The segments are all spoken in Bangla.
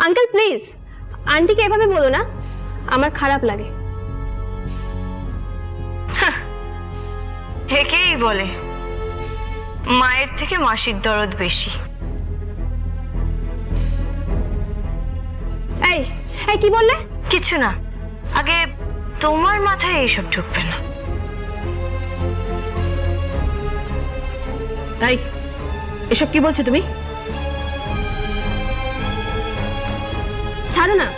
আঙ্কেল প্লিজ আন্টিকে এভাবে বলো না, আমার খারাপ লাগে। একেই বলে মায়ের থেকে মাসির দরদ বেশি। এই এই কি বললে? কিছু না, আগে তোমার মাথায় এইসব ঢুকবে না। তাই এসব কি বলছো তুমি? ছাড়ো না,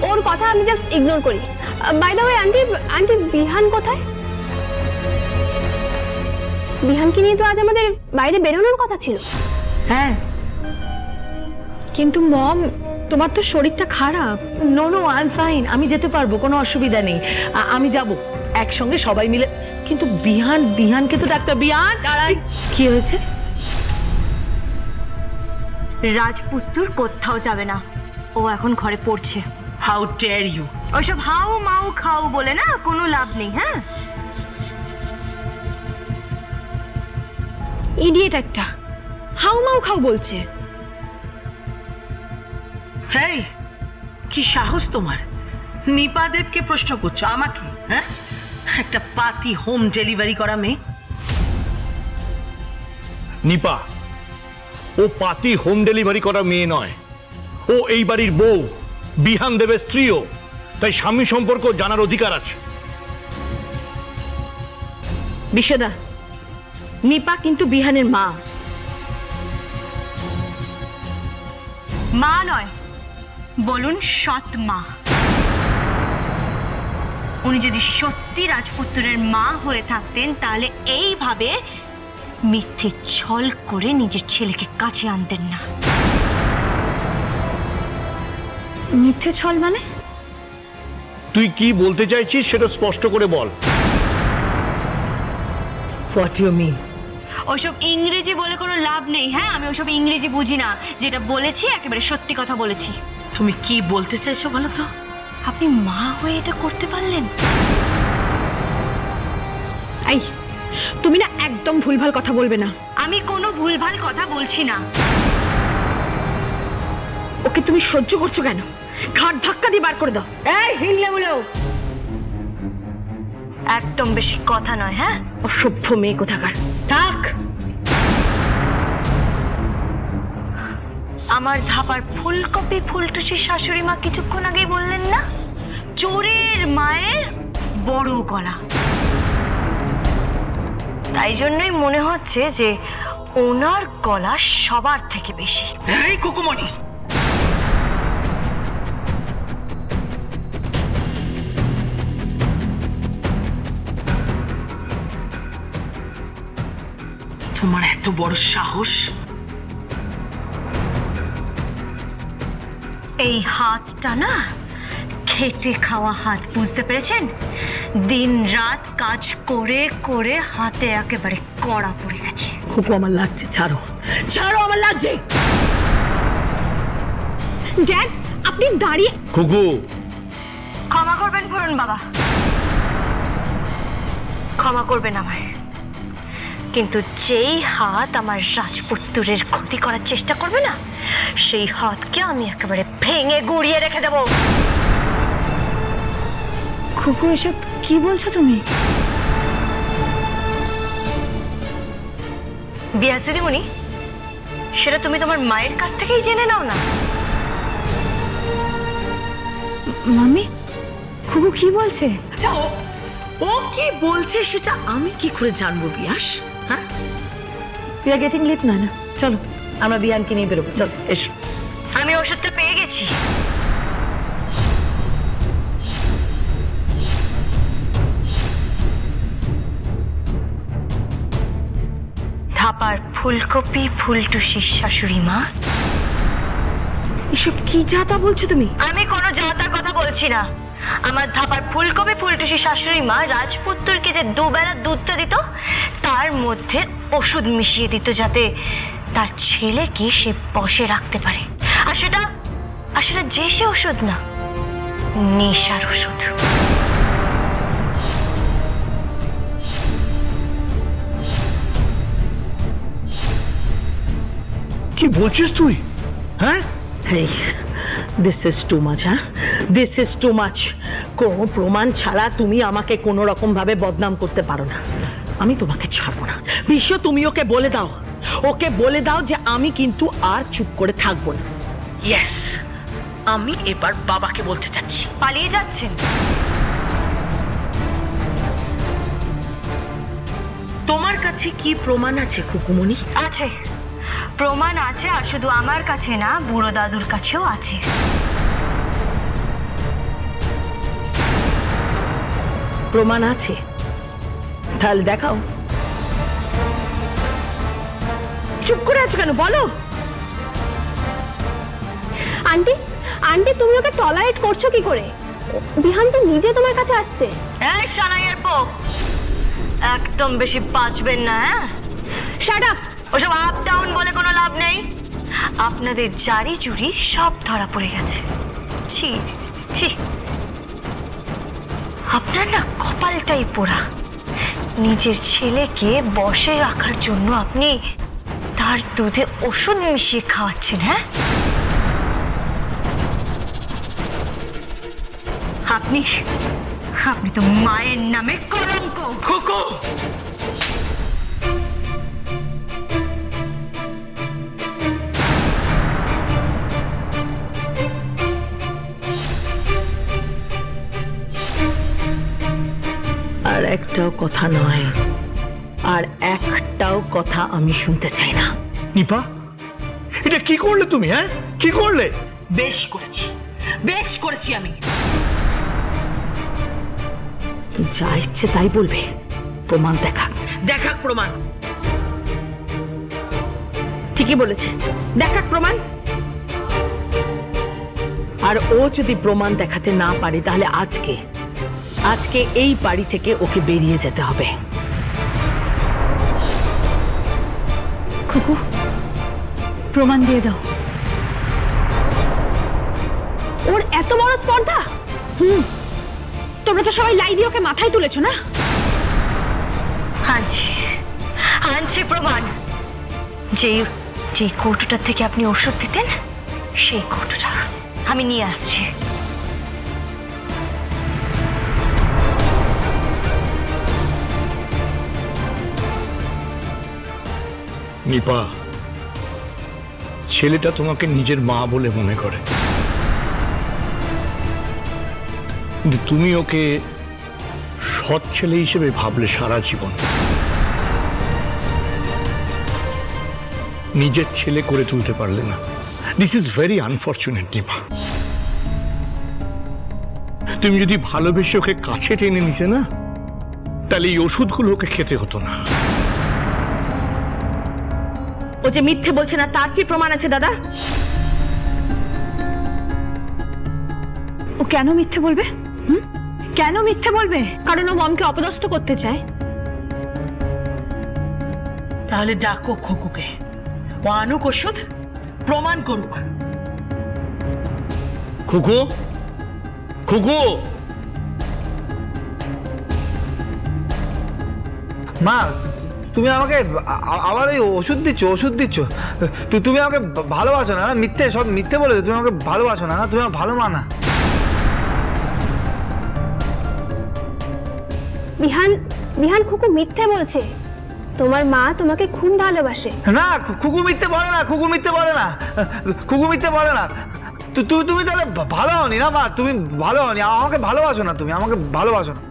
ওর কথা আমি জাস্ট ইগনোর করি। By the way aunty, aunty Bihan কোথায়? বিহানকে নিয়ে তো আজ আমাদের বাইরে বেরোনোর কথা ছিল। হ্যাঁ, কিন্তু মম তোমার তো শরীরটা খারাপ। No no I am fine, আমি যেতে পারবো, কোনো অসুবিধা নেই। আমি যাব একসঙ্গে সবাই মিলে। কিন্তু বিহানকে তো ডাক্তার। বিহান দাঁড়াই, কি হয়েছে? রাজপুত্তুর কোথাও যাবে না, ও এখন ঘরে পড়ছে। How dare you! ওইসব হাউ মাউ খাও বলে না কোনো লাভ নেই। হ্যাঁ, ইডিয়েট একটা, হাউ মাউ খাও বলছে। হেই, কি সাহস তোমার? নিপা দেবকে প্রশ্ন করছো আমাকে? হ্যাঁ, একটা পাতি হোম ডেলিভারি করা মেয়ে। নিপা, ও পাতি হোম ডেলিভারি করা মেয়ে নয়, ও এই বাড়ির বউ, বিহান দেবের স্ত্রীও, তাই স্বামী সম্পর্ক জানার অধিকার আছে। বিশ্বদা, নিপা কিন্তু বিহানের মা। মা নয়, বলুন সৎ মা। উনি যদি সত্যি রাজপুত্রের মা হয়ে থাকতেন তাহলে এইভাবে মিথ্যে ছল করে নিজের ছেলেকে কাছে আনতেন না। মিথ্যে ছল মানে? তুই কি বলতে চাইছিস সেটা স্পষ্ট করে বল। What you mean? ওইসব ইংরেজি বলে কোনো লাভ নেই। হ্যাঁ, আমি ওইসব ইংরেজি বুঝি না। যেটা বলেছি একেবারে সত্যি কথা বলেছি। তুমি কি বলতে চাইছো বলো তো? আপনি মা হয়ে এটা করতে পারলেন? এই তুমি না একদম ভুলভাল কথা বলবে না। আমি কোনো ভুলভাল কথা বলছি না। ওকে তুমি সহ্য করছো কেন? ঘাট ধাক্কা দিয়ে বার করে দাও। এই হিললে বলো, একদম বেশি কথা নয়। হ্যাঁ, অসভ্য মেয়ে কোথাকার। থাক। আমার ধাপার ফুলকপি ফুলটুসি শাশুড়ি মা কিছুক্ষণ আগেই বললেন না, চোরের মায়ের বড় গলা। তাই জন্যই মনে হচ্ছে যে ওনার গলা সবার থেকে বেশি। এই কুকুমণি, তোমার এত বড় সাহস! এই হাতটা না খেটে খাওয়া হাত, বুঝতে পেরেছেন? দিন রাত কাজ করে করে হাতে একেবারে কড়া পড়ে গেছে। খুব আমার লাগছে, ছাড়ো ছাড়ো, আমার লাগছে। ড্যাড আপনি দাঁড়িয়ে। খুকু, ক্ষমা করবেন ফুরন বাবা, ক্ষমা করবেন আমায়। কিন্তু যেই হাত আমার রাজপুত্রের ক্ষতি করার চেষ্টা করবে না, সেই হাতকে আমি একেবারে ভেঙে গুড়িয়ে রেখে দেব। খুকু এসব কি বলছো তুমি? বিয়াসি দিমুনি, সেটা তুমি তোমার মায়ের কাছ থেকেই জেনে নাও না। মামি, খুকু কি বলছে? আচ্ছা, ও কি বলছে সেটা আমি কি করে জানবো বিয়াস? হ্যাঁ, উই আর গেটিং লেট। না না, চলো আমরা বিহানকে নিয়ে বেরোবো। চলো এসো। আমি ওষুধটা পেয়ে গেছি। ধাপার ফুলকপি ফুলটুসি শাশুড়ি মা। এসব কি যাতা বলছো তুমি? আমি কোনো জাতার কথা বলছি না। আমার ধাপার ফুলকপি ফুলটুসি শাশুড়ি মা রাজপুত্রকে যে দুবেলা দুধটা দিত তার মধ্যে ওষুধ মিশিয়ে দিত, যাতে তার ছেলেকে সে বশে রাখতে পারে। আর সেটা যে সে ওষুধ না, নেশার ওষুধ। কি বলছিস তুই? হ্যাঁ, এই দিস ইজ টু মাচ, হ্যাঁ, দিস ইজ টু মাচ। কোনো প্রমাণ ছাড়া তুমি আমাকে কোনো রকম ভাবে বদনাম করতে পারো না। আমি তোমাকে ছাড়বো না। বিশ্ব, তুমি ওকে বলে দাও যে আমি কিন্তু আর চুপ করে থাকবো না। ইয়েস, আমি এবার বাবাকে বলতে চাচ্ছি। পালিয়ে যাচ্ছেন? তোমার কাছে কি প্রমাণ আছে খুকুমণি? আছে, প্রমাণ আছে, আর শুধু আমার কাছে না, বুড়ো দাদুর কাছেও আছে। প্রমাণ আছে? তাহলে দেখাও। চুপ করে আছো কেন, বলো। আন্টি, আন্টি তুমি ওকে টলারেট করছো কি করে? বিহান তো নিজে তোমার কাছে আসছে। এই সানাইয়ের পো, একদম বেশি বাঁচবেন না। হ্যাঁ, শাট আপ। ওসব আপ ডাউন বলে কোনো লাভ নেই। আপনাদের জারি জুরি সব ধরা পড়ে গেছে। ছি ছি, আপনার না কপালটাই পোড়া। নিজের ছেলেকে বশে রাখার জন্য আপনি তার দুধে ওষুধ মিশিয়ে খাওয়াচ্ছেন। হ্যাঁ, আপনি আপনি তো মায়ের নামে কলঙ্ক। খুকু, আর একটাও কথা নয়, আর একটাও কথা আমি শুনতে চাই না। নিপা, এটা কি করলে তুমি? হ্যাঁ, কি করলে? বেশ করেছি আমি। যা ইচ্ছে তাই বলবে। প্রমাণ দেখাক প্রমাণ। ঠিকই বলেছে, দেখাক প্রমাণ। আর ও যদি প্রমাণ দেখাতে না পারে তাহলে আজকে এই বাড়ি থেকে ওকে বেরিয়ে যেতে হবে। খুকু, প্রমাণ দিয়ে দাও। ওর এত বড় স্পর্ধা। তোমরা তো সবাই লাই দিয়ে ওকে মাথায় তুলেছো না? আনছি প্রমাণ। যেই কৌটোটার থেকে আপনি ওষুধ দিতেন, সেই কৌটোটা আমি নিয়ে আসছি। নিপা, ছেলেটা তোমাকে নিজের মা বলে মনে করে, কিন্তু তুমি ওকে সৎ ছেলে হিসেবে ভাবলে সারা জীবন। নিজের ছেলে করে তুলতে পারলে না। This is very unfortunate Nipa. তুমি যদি ভালোবেসে ওকে কাছে টেনে নিতে না, তাহলে এই ওষুধগুলো ওকে খেতে হতো না। ও যে মিথ্যে বলছে না, তার কি প্রমাণ আছে দাদা? ও কেন মিথ্যে বলবে? কেন মিথ্যে বলবে? কারণ ও মমকে অপদস্থ করতে চায়। তাহলে ডাকো খোকুকে, ও আনুক ওষুধ, প্রমাণ করুক। খুকু, খুকু। মা, তুমি আমাকে আবার ওই ওষুধ দিচ্ছ। তুমি আমাকে ভালোবাসো না? সব মিথ্যে বলেছো। তুমি আমাকে ভালোবাসো না? তুমি আমার ভালো মা না। বিহান খুকু মিথ্যে বলছে। তোমার মা তোমাকে খুব ভালোবাসে। না, খুকু মিথ্যে বলে না। খুকু মিথ্যে বলে না। তুমি তাহলে ভালো হওনি না মা? তুমি ভালো হওনি। আমাকে ভালোবাসো না, তুমি আমাকে ভালোবাসো না।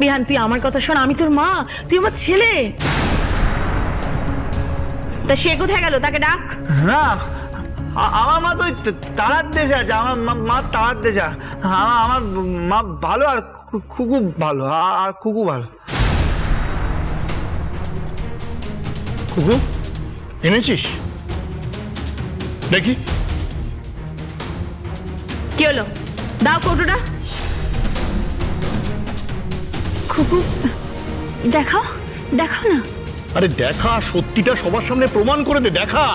বিহান, তুই আমার কথা শোন। আমি তোর মা, তুই আমার ছেলে। তা সে কোথায় গেল? তাকে ডাক। না, আমার মা তো তারার দেশে আছে। আমার মা তারার দেশে। আমার মা ভালো, আর খুকু ভালো, আর খুকু ভালো। খুকু, এনেছিস? দেখি কি হলো, দাও কৌটোটা। খুকু, দেখাও না। আরে দেখা, সত্যিটা সবার সামনে প্রমাণ করে দে। দেখা।